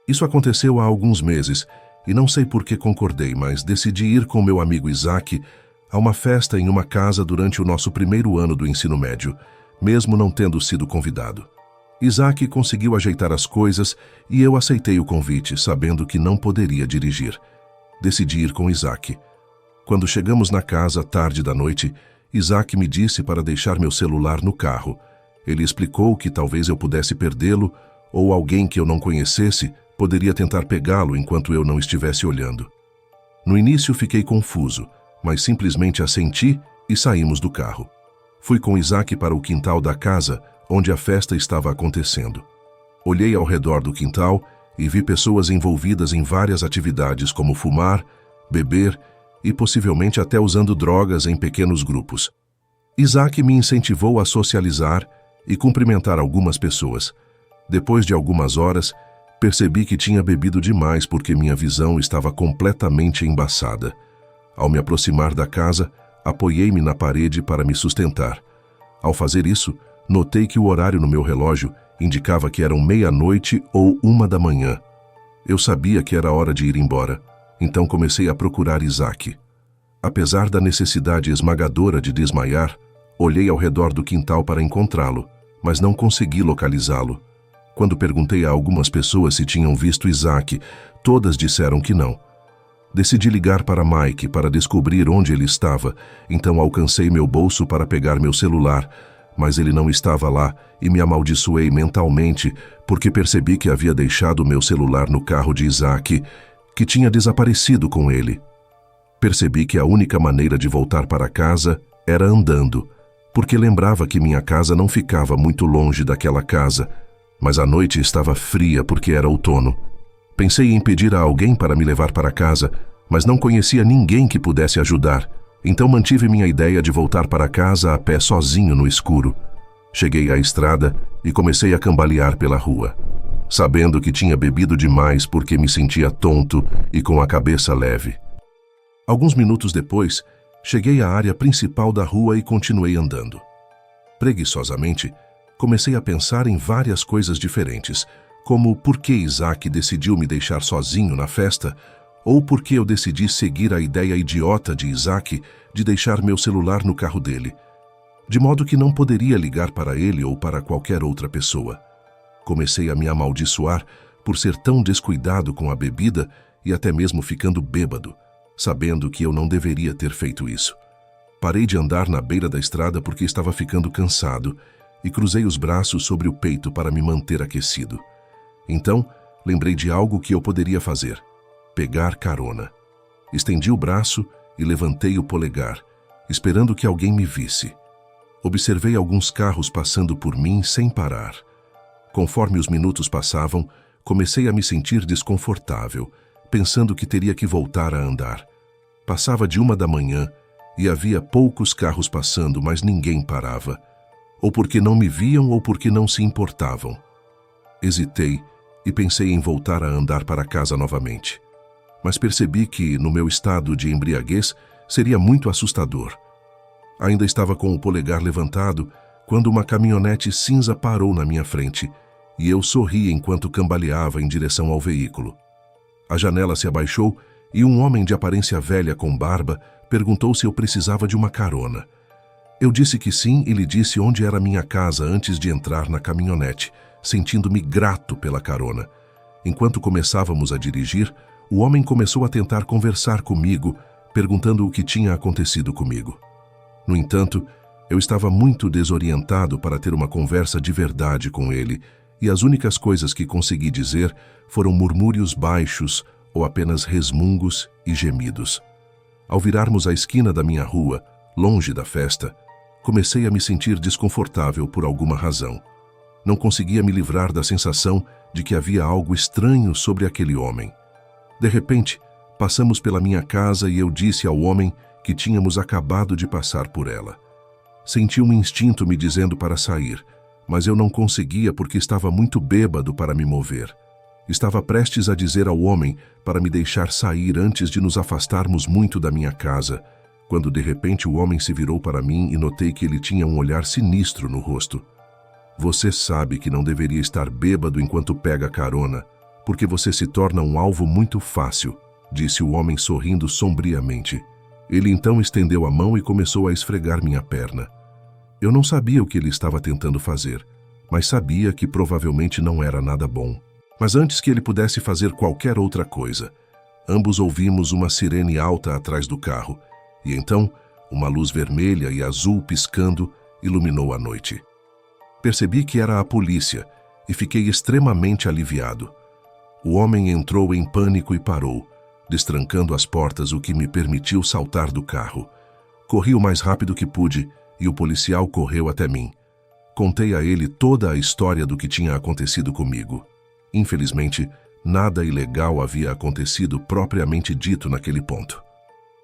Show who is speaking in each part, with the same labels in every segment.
Speaker 1: Isso aconteceu há alguns meses e não sei por que concordei, mas decidi ir com meu amigo Isaac a uma festa em uma casa durante o nosso primeiro ano do ensino médio, mesmo não tendo sido convidado. Isaac conseguiu ajeitar as coisas e eu aceitei o convite, sabendo que não poderia dirigir. Decidi ir com Isaac. Quando chegamos na casa tarde da noite, Isaac me disse para deixar meu celular no carro. Ele explicou que talvez eu pudesse perdê-lo ou alguém que eu não conhecesse poderia tentar pegá-lo enquanto eu não estivesse olhando. No início fiquei confuso, mas simplesmente assenti e saímos do carro. Fui com Isaac para o quintal da casa, onde a festa estava acontecendo. Olhei ao redor do quintal e vi pessoas envolvidas em várias atividades como fumar, beber e possivelmente até usando drogas em pequenos grupos. Isaac me incentivou a socializar e cumprimentar algumas pessoas. Depois de algumas horas, percebi que tinha bebido demais porque minha visão estava completamente embaçada. Ao me aproximar da casa, apoiei-me na parede para me sustentar. Ao fazer isso, notei que o horário no meu relógio indicava que eram 00:30 ou 1 da manhã. Eu sabia que era hora de ir embora, então comecei a procurar Isaac. Apesar da necessidade esmagadora de desmaiar, olhei ao redor do quintal para encontrá-lo, mas não consegui localizá-lo. Quando perguntei a algumas pessoas se tinham visto Isaac, todas disseram que não. Decidi ligar para Mike para descobrir onde ele estava, então alcancei meu bolso para pegar meu celular, mas ele não estava lá e me amaldiçoei mentalmente porque percebi que havia deixado meu celular no carro de Isaac, que tinha desaparecido com ele. Percebi que a única maneira de voltar para casa era andando, porque lembrava que minha casa não ficava muito longe daquela casa, mas a noite estava fria porque era outono. Pensei em pedir a alguém para me levar para casa, mas não conhecia ninguém que pudesse ajudar, então mantive minha ideia de voltar para casa a pé sozinho no escuro. Cheguei à estrada e comecei a cambalear pela rua, sabendo que tinha bebido demais porque me sentia tonto e com a cabeça leve. Alguns minutos depois, cheguei à área principal da rua e continuei andando. Preguiçosamente, comecei a pensar em várias coisas diferentes, como por que Isaac decidiu me deixar sozinho na festa, ou por que eu decidi seguir a ideia idiota de Isaac de deixar meu celular no carro dele, de modo que não poderia ligar para ele ou para qualquer outra pessoa. Comecei a me amaldiçoar por ser tão descuidado com a bebida e até mesmo ficando bêbado, sabendo que eu não deveria ter feito isso. Parei de andar na beira da estrada porque estava ficando cansado e cruzei os braços sobre o peito para me manter aquecido. Então, lembrei de algo que eu poderia fazer: pegar carona. Estendi o braço e levantei o polegar, esperando que alguém me visse. Observei alguns carros passando por mim sem parar. Conforme os minutos passavam, comecei a me sentir desconfortável, pensando que teria que voltar a andar. Passava de 1 da manhã e havia poucos carros passando, mas ninguém parava. Ou porque não me viam ou porque não se importavam. Hesitei e pensei em voltar a andar para casa novamente. Mas percebi que, no meu estado de embriaguez, seria muito assustador. Ainda estava com o polegar levantado quando uma caminhonete cinza parou na minha frente e eu sorri enquanto cambaleava em direção ao veículo. A janela se abaixou e um homem de aparência velha com barba perguntou se eu precisava de uma carona. Eu disse que sim e lhe disse onde era minha casa antes de entrar na caminhonete, sentindo-me grato pela carona. Enquanto começávamos a dirigir, o homem começou a tentar conversar comigo, perguntando o que tinha acontecido comigo. No entanto, eu estava muito desorientado para ter uma conversa de verdade com ele, e as únicas coisas que consegui dizer foram murmúrios baixos ou apenas resmungos e gemidos. Ao virarmos a esquina da minha rua, longe da festa, comecei a me sentir desconfortável por alguma razão. Não conseguia me livrar da sensação de que havia algo estranho sobre aquele homem. De repente, passamos pela minha casa e eu disse ao homem que tínhamos acabado de passar por ela. Senti um instinto me dizendo para sair, mas eu não conseguia porque estava muito bêbado para me mover. Estava prestes a dizer ao homem para me deixar sair antes de nos afastarmos muito da minha casa, quando de repente o homem se virou para mim e notei que ele tinha um olhar sinistro no rosto. "Você sabe que não deveria estar bêbado enquanto pega carona. porque você se torna um alvo muito fácil, disse o homem sorrindo sombriamente. Ele então estendeu a mão e começou a esfregar minha perna. Eu não sabia o que ele estava tentando fazer, mas sabia que provavelmente não era nada bom. Mas antes que ele pudesse fazer qualquer outra coisa, ambos ouvimos uma sirene alta atrás do carro, e então uma luz vermelha e azul piscando iluminou a noite. Percebi que era a polícia e fiquei extremamente aliviado. O homem entrou em pânico e parou, destrancando as portas, o que me permitiu saltar do carro. Corri o mais rápido que pude e o policial correu até mim. Contei a ele toda a história do que tinha acontecido comigo. Infelizmente, nada ilegal havia acontecido propriamente dito naquele ponto.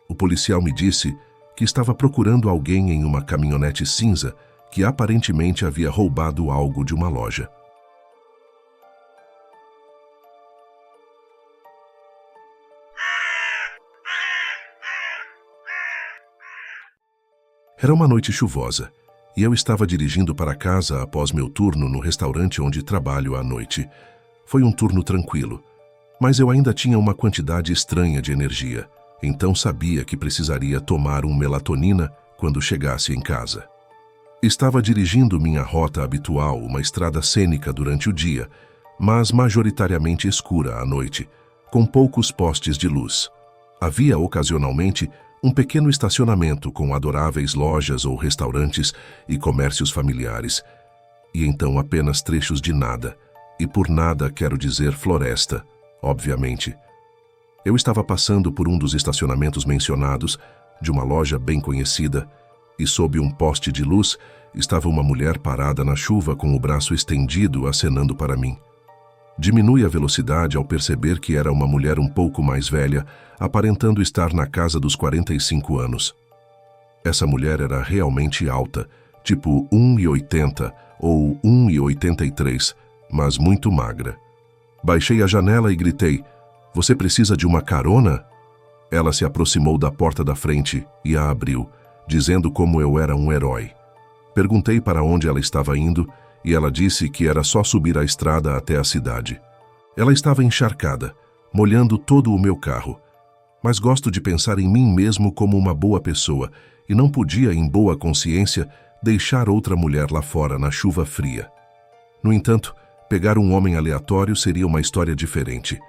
Speaker 1: O policial me disse que estava procurando alguém em uma caminhonete cinza que aparentemente havia roubado algo de uma loja. Era uma noite chuvosa, e eu estava dirigindo para casa após meu turno no restaurante onde trabalho à noite. Foi um turno tranquilo, mas eu ainda tinha uma quantidade estranha de energia, então sabia que precisaria tomar um melatonina quando chegasse em casa. Estava dirigindo minha rota habitual, uma estrada cênica durante o dia, mas majoritariamente escura à noite, com poucos postes de luz. Havia ocasionalmente um pequeno estacionamento com adoráveis lojas ou restaurantes e comércios familiares, e então apenas trechos de nada, e por nada quero dizer floresta, obviamente. Eu estava passando por um dos estacionamentos mencionados, de uma loja bem conhecida, e sob um poste de luz estava uma mulher parada na chuva com o braço estendido acenando para mim. Diminui a velocidade ao perceber que era uma mulher um pouco mais velha, aparentando estar na casa dos 45 anos. Essa mulher era realmente alta, tipo 1,80 ou 1,83, mas muito magra. Baixei a janela e gritei: "Você precisa de uma carona?" Ela se aproximou da porta da frente e a abriu, dizendo como eu era um herói. Perguntei para onde ela estava indo e ela disse que era só subir a estrada até a cidade. Ela estava encharcada, molhando todo o meu carro. Mas gosto de pensar em mim mesmo como uma boa pessoa e não podia, em boa consciência, deixar outra mulher lá fora na chuva fria. No entanto, pegar um homem aleatório seria uma história diferente.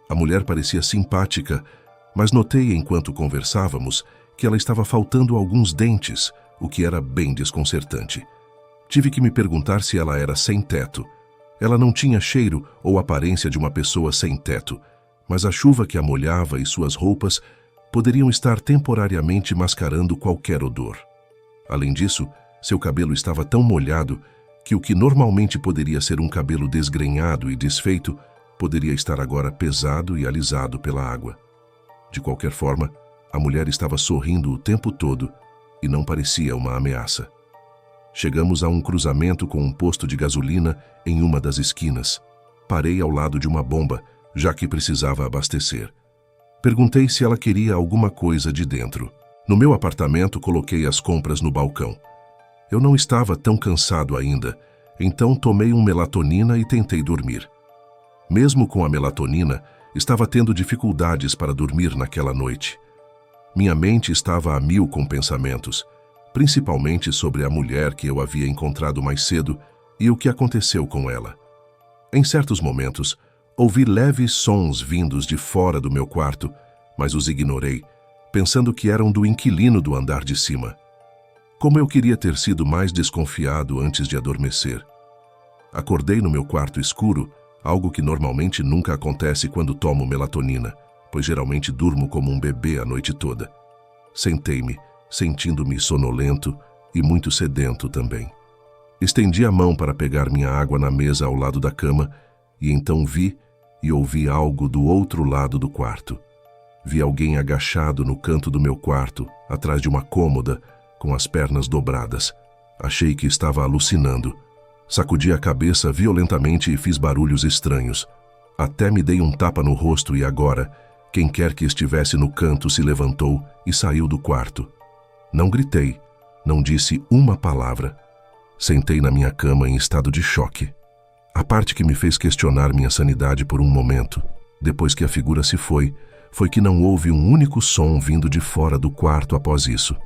Speaker 1: A mulher parecia simpática, mas notei enquanto conversávamos que ela estava faltando alguns dentes, o que era bem desconcertante. Tive que me perguntar se ela era sem teto. Ela não tinha cheiro ou aparência de uma pessoa sem teto, mas a chuva que a molhava e suas roupas poderiam estar temporariamente mascarando qualquer odor. Além disso, seu cabelo estava tão molhado que o que normalmente poderia ser um cabelo desgrenhado e desfeito poderia estar agora pesado e alisado pela água. De qualquer forma, a mulher estava sorrindo o tempo todo e não parecia uma ameaça. Chegamos a um cruzamento com um posto de gasolina em uma das esquinas. Parei ao lado de uma bomba, já que precisava abastecer. Perguntei se ela queria alguma coisa de dentro. No meu apartamento, coloquei as compras no balcão. Eu não estava tão cansado ainda, então tomei um melatonina e tentei dormir. Mesmo com a melatonina, estava tendo dificuldades para dormir naquela noite. Minha mente estava a mil com pensamentos, principalmente sobre a mulher que eu havia encontrado mais cedo e o que aconteceu com ela. Em certos momentos, ouvi leves sons vindos de fora do meu quarto, mas os ignorei, pensando que eram do inquilino do andar de cima. Como eu queria ter sido mais desconfiado antes de adormecer. Acordei no meu quarto escuro, algo que normalmente nunca acontece quando tomo melatonina, pois geralmente durmo como um bebê a noite toda. Sentei-me, sentindo-me sonolento e muito sedento também. Estendi a mão para pegar minha água na mesa ao lado da cama e então vi e ouvi algo do outro lado do quarto. Vi alguém agachado no canto do meu quarto, atrás de uma cômoda, com as pernas dobradas. Achei que estava alucinando. Sacudi a cabeça violentamente e fiz barulhos estranhos. Até me dei um tapa no rosto e agora, quem quer que estivesse no canto se levantou e saiu do quarto. Não gritei, não disse uma palavra. Sentei na minha cama em estado de choque. A parte que me fez questionar minha sanidade por um momento, depois que a figura se foi que não houve um único som vindo de fora do quarto após isso.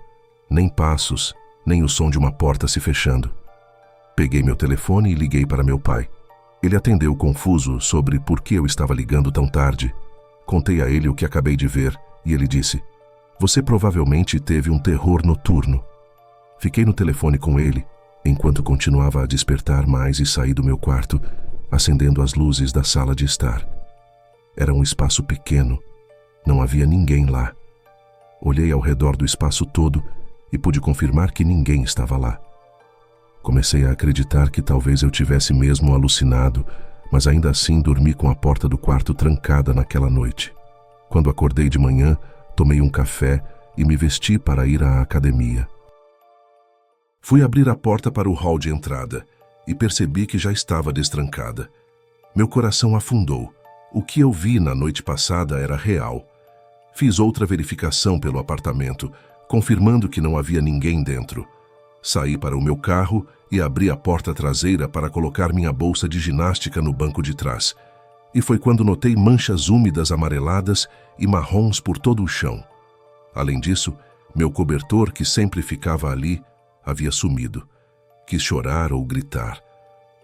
Speaker 1: Nem passos, nem o som de uma porta se fechando. Peguei meu telefone e liguei para meu pai. Ele atendeu confuso sobre por que eu estava ligando tão tarde. Contei a ele o que acabei de ver e ele disse: "Você provavelmente teve um terror noturno." Fiquei no telefone com ele, enquanto continuava a despertar mais e saí do meu quarto, acendendo as luzes da sala de estar. Era um espaço pequeno, não havia ninguém lá. Olhei ao redor do espaço todo e pude confirmar que ninguém estava lá. Comecei a acreditar que talvez eu tivesse mesmo alucinado, mas ainda assim dormi com a porta do quarto trancada naquela noite. Quando acordei de manhã, tomei um café e me vesti para ir à academia. Fui abrir a porta para o hall de entrada e percebi que já estava destrancada. Meu coração afundou. O que eu vi na noite passada era real. Fiz outra verificação pelo apartamento, confirmando que não havia ninguém dentro. Saí para o meu carro e abri a porta traseira para colocar minha bolsa de ginástica no banco de trás. E foi quando notei manchas úmidas amareladas e marrons por todo o chão. Além disso, meu cobertor, que sempre ficava ali, havia sumido. Quis chorar ou gritar.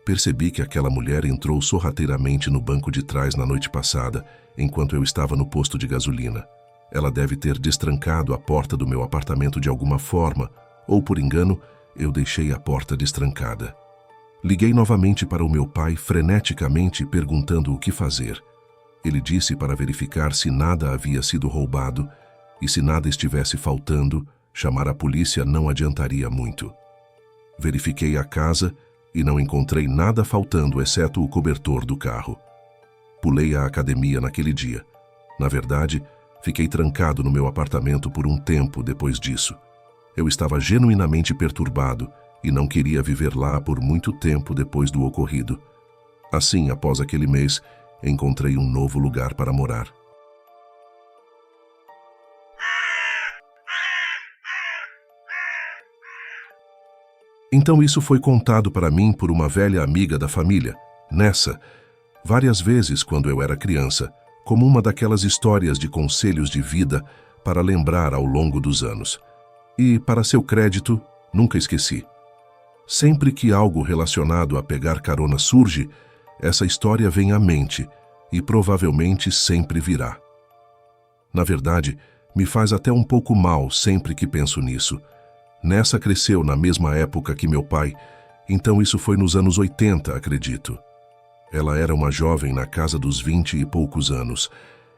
Speaker 1: Percebi que aquela mulher entrou sorrateiramente no banco de trás na noite passada, enquanto eu estava no posto de gasolina. Ela deve ter destrancado a porta do meu apartamento de alguma forma, ou por engano, eu deixei a porta destrancada. Liguei novamente para o meu pai freneticamente perguntando o que fazer. Ele disse para verificar se nada havia sido roubado e se nada estivesse faltando, chamar a polícia não adiantaria muito. Verifiquei a casa e não encontrei nada faltando exceto o cobertor do carro. Pulei à academia naquele dia. Na verdade, fiquei trancado no meu apartamento por um tempo depois disso. Eu estava genuinamente perturbado e não queria viver lá por muito tempo depois do ocorrido. Assim, após aquele mês, encontrei um novo lugar para morar. Então isso foi contado para mim por uma velha amiga da família, Nessa, várias vezes quando eu era criança, como uma daquelas histórias de conselhos de vida para lembrar ao longo dos anos. E, para seu crédito, nunca esqueci. Sempre que algo relacionado a pegar carona surge, essa história vem à mente e provavelmente sempre virá. Na verdade, me faz até um pouco mal sempre que penso nisso. Nessa cresceu na mesma época que meu pai, então isso foi nos anos 80, acredito. Ela era uma jovem na casa dos 20 e poucos anos.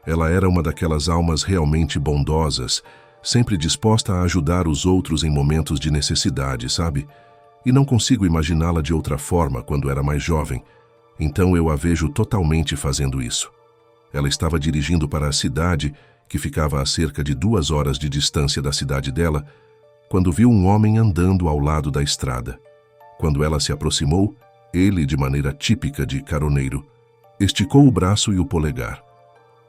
Speaker 1: Ela era uma daquelas almas realmente bondosas, sempre disposta a ajudar os outros em momentos de necessidade, sabe? E não consigo imaginá-la de outra forma quando era mais jovem, então eu a vejo totalmente fazendo isso. Ela estava dirigindo para a cidade, que ficava a cerca de 2 horas de distância da cidade dela, quando viu um homem andando ao lado da estrada. Quando ela se aproximou, ele, de maneira típica de caroneiro, esticou o braço e o polegar.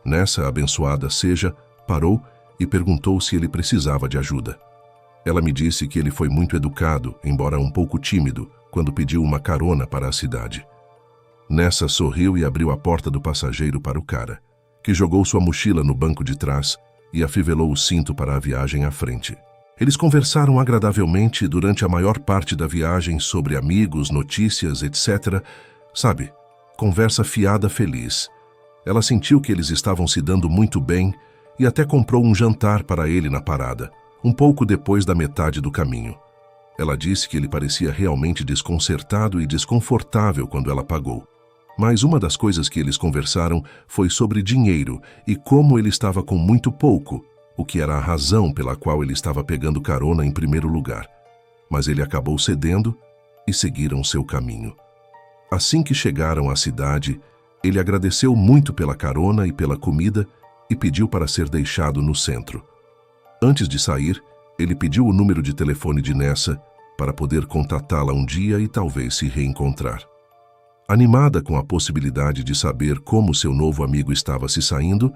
Speaker 1: Nessa abençoada seja, parou e perguntou se ele precisava de ajuda. Ela me disse que ele foi muito educado, embora um pouco tímido, quando pediu uma carona para a cidade. Nessa sorriu e abriu a porta do passageiro para o cara, que jogou sua mochila no banco de trás e afivelou o cinto para a viagem à frente. Eles conversaram agradavelmente durante a maior parte da viagem sobre amigos, notícias, etc. Sabe, conversa fiada feliz. Ela sentiu que eles estavam se dando muito bem e até comprou um jantar para ele na parada, um pouco depois da metade do caminho. Ela disse que ele parecia realmente desconcertado e desconfortável quando ela pagou. Mas uma das coisas que eles conversaram foi sobre dinheiro e como ele estava com muito pouco, o que era a razão pela qual ele estava pegando carona em primeiro lugar. Mas ele acabou cedendo e seguiram seu caminho. Assim que chegaram à cidade, ele agradeceu muito pela carona e pela comida e pediu para ser deixado no centro. Antes de sair, ele pediu o número de telefone de Nessa para poder contatá-la um dia e talvez se reencontrar. Animada com a possibilidade de saber como seu novo amigo estava se saindo,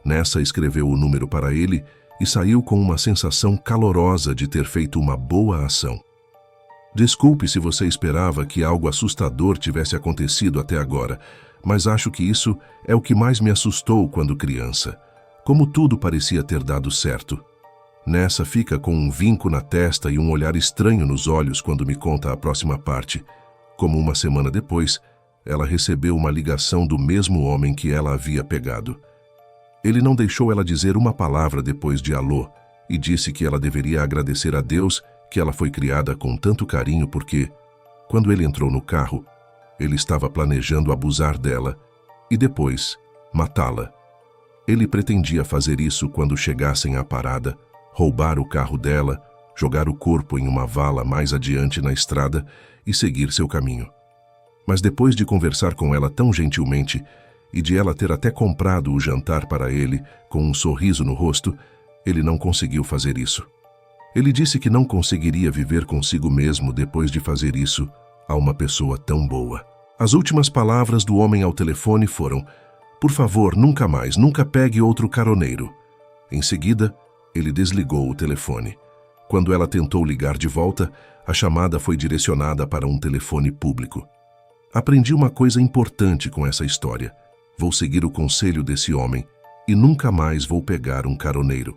Speaker 1: Nessa escreveu o número para ele e saiu com uma sensação calorosa de ter feito uma boa ação. Desculpe se você esperava que algo assustador tivesse acontecido até agora, mas acho que isso é o que mais me assustou quando criança. Como tudo parecia ter dado certo. Nessa fica com um vinco na testa e um olhar estranho nos olhos quando me conta a próxima parte. Como uma semana depois, ela recebeu uma ligação do mesmo homem que ela havia pegado. Ele não deixou ela dizer uma palavra depois de alô e disse que ela deveria agradecer a Deus que ela foi criada com tanto carinho porque, quando ele entrou no carro, ele estava planejando abusar dela e depois matá-la. Ele pretendia fazer isso quando chegassem à parada, roubar o carro dela, jogar o corpo em uma vala mais adiante na estrada e seguir seu caminho. Mas depois de conversar com ela tão gentilmente e de ela ter até comprado o jantar para ele com um sorriso no rosto, ele não conseguiu fazer isso. Ele disse que não conseguiria viver consigo mesmo depois de fazer isso a uma pessoa tão boa. As últimas palavras do homem ao telefone foram: "Por favor, nunca mais, nunca pegue outro caroneiro." Em seguida, ele desligou o telefone. Quando ela tentou ligar de volta, a chamada foi direcionada para um telefone público. Aprendi uma coisa importante com essa história. Vou seguir o conselho desse homem e nunca mais vou pegar um caroneiro.